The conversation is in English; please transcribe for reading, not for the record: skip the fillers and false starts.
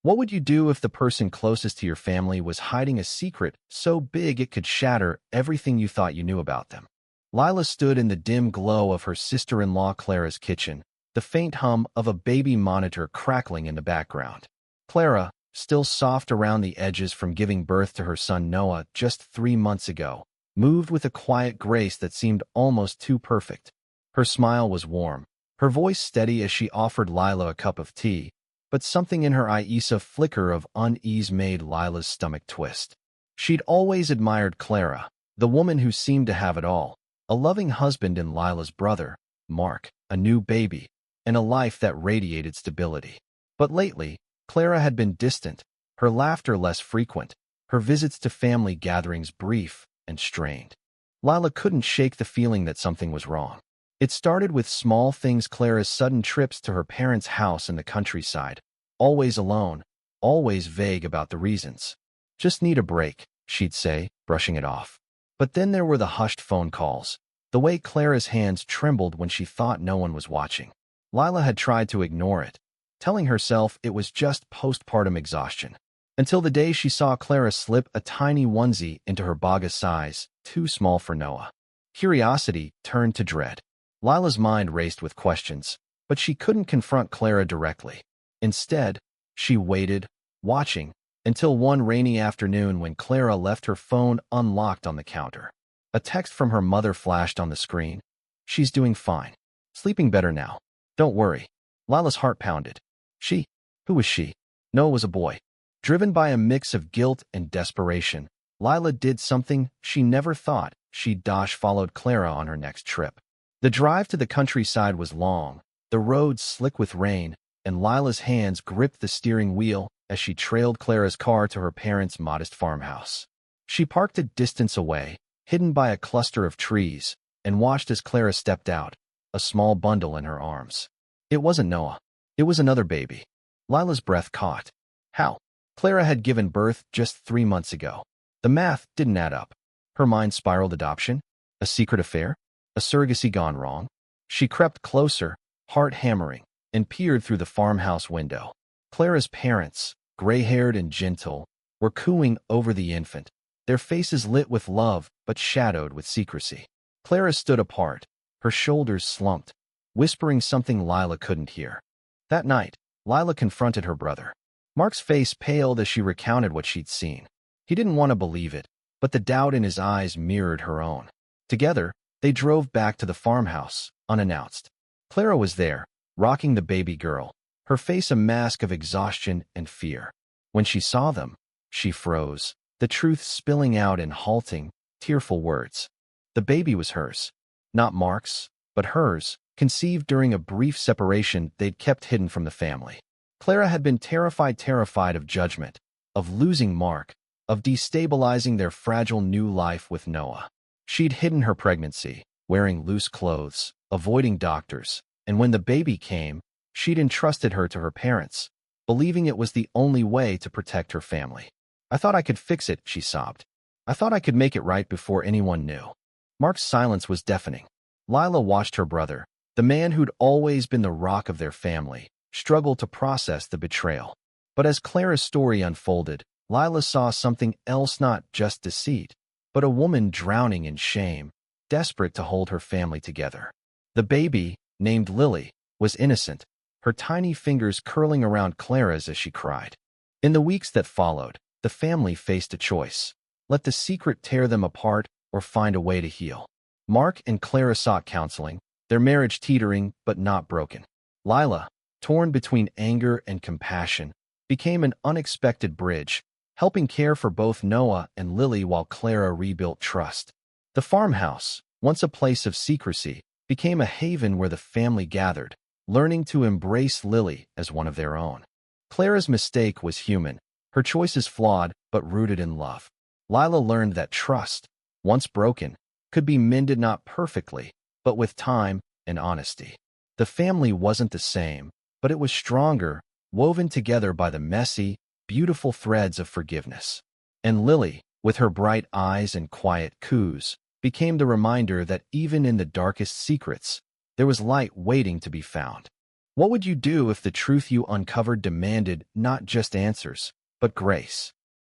What would you do if the person closest to your family was hiding a secret so big it could shatter everything you thought you knew about them? Lila stood in the dim glow of her sister-in-law Clara's kitchen, the faint hum of a baby monitor crackling in the background. Clara, still soft around the edges from giving birth to her son Noah just 3 months ago, moved with a quiet grace that seemed almost too perfect. Her smile was warm, her voice steady as she offered Lila a cup of tea, but something in her eyes, a flicker of unease, made Lila's stomach twist. She'd always admired Clara, the woman who seemed to have it all: a loving husband in Lila's brother, Mark, a new baby, and a life that radiated stability. But lately, Clara had been distant, her laughter less frequent, her visits to family gatherings brief and strained. Lila couldn't shake the feeling that something was wrong. It started with small things: Clara's sudden trips to her parents' house in the countryside, always alone, always vague about the reasons. "Just need a break," she'd say, brushing it off. But then there were the hushed phone calls, the way Clara's hands trembled when she thought no one was watching. Lila had tried to ignore it, telling herself it was just postpartum exhaustion, until the day she saw Clara slip a tiny onesie into her baga size, too small for Noah. Curiosity turned to dread. Lila's mind raced with questions, but she couldn't confront Clara directly. Instead, she waited, watching, until one rainy afternoon when Clara left her phone unlocked on the counter. A text from her mother flashed on the screen. "She's doing fine. Sleeping better now. Don't worry." Lila's heart pounded. She? Who was she? Noah was a boy. Driven by a mix of guilt and desperation, Lila did something she never thought she'd do. Followed Clara on her next trip. The drive to the countryside was long, the roads slick with rain, and Lila's hands gripped the steering wheel as she trailed Clara's car to her parents' modest farmhouse. She parked a distance away, hidden by a cluster of trees, and watched as Clara stepped out, a small bundle in her arms. It wasn't Noah. It was another baby. Lila's breath caught. How? Clara had given birth just 3 months ago. The math didn't add up. Her mind spiraled. Adoption? A secret affair? A surrogacy gone wrong? She crept closer, heart hammering, and peered through the farmhouse window. Clara's parents, gray-haired and gentle, were cooing over the infant, their faces lit with love but shadowed with secrecy. Clara stood apart, her shoulders slumped, whispering something Lila couldn't hear. That night, Lila confronted her brother. Mark's face paled as she recounted what she'd seen. He didn't want to believe it, but the doubt in his eyes mirrored her own. Together, they drove back to the farmhouse, unannounced. Clara was there, rocking the baby girl, her face a mask of exhaustion and fear. When she saw them, she froze, the truth spilling out in halting, tearful words. The baby was hers. Not Mark's, but hers, conceived during a brief separation they'd kept hidden from the family. Clara had been terrified of judgment, of losing Mark, of destabilizing their fragile new life with Noah. She'd hidden her pregnancy, wearing loose clothes, avoiding doctors, and when the baby came, she'd entrusted her to her parents, believing it was the only way to protect her family. "I thought I could fix it," she sobbed. "I thought I could make it right before anyone knew." Mark's silence was deafening. Lila watched her brother, the man who'd always been the rock of their family, struggle to process the betrayal. But as Clara's story unfolded, Lila saw something else: not just deceit, but a woman drowning in shame, desperate to hold her family together. The baby, named Lily, was innocent, her tiny fingers curling around Clara's as she cried. In the weeks that followed, the family faced a choice: let the secret tear them apart or find a way to heal. Mark and Clara sought counseling, their marriage teetering but not broken. Lila, torn between anger and compassion, became an unexpected bridge, helping care for both Noah and Lily while Clara rebuilt trust. The farmhouse, once a place of secrecy, became a haven where the family gathered, learning to embrace Lily as one of their own. Clara's mistake was human, her choices flawed but rooted in love. Lila learned that trust, once broken, could be mended, not perfectly, but with time and honesty. The family wasn't the same, but it was stronger, woven together by the messy, beautiful threads of forgiveness. And Lily, with her bright eyes and quiet coos, became the reminder that even in the darkest secrets, there was light waiting to be found. What would you do if the truth you uncovered demanded not just answers, but grace?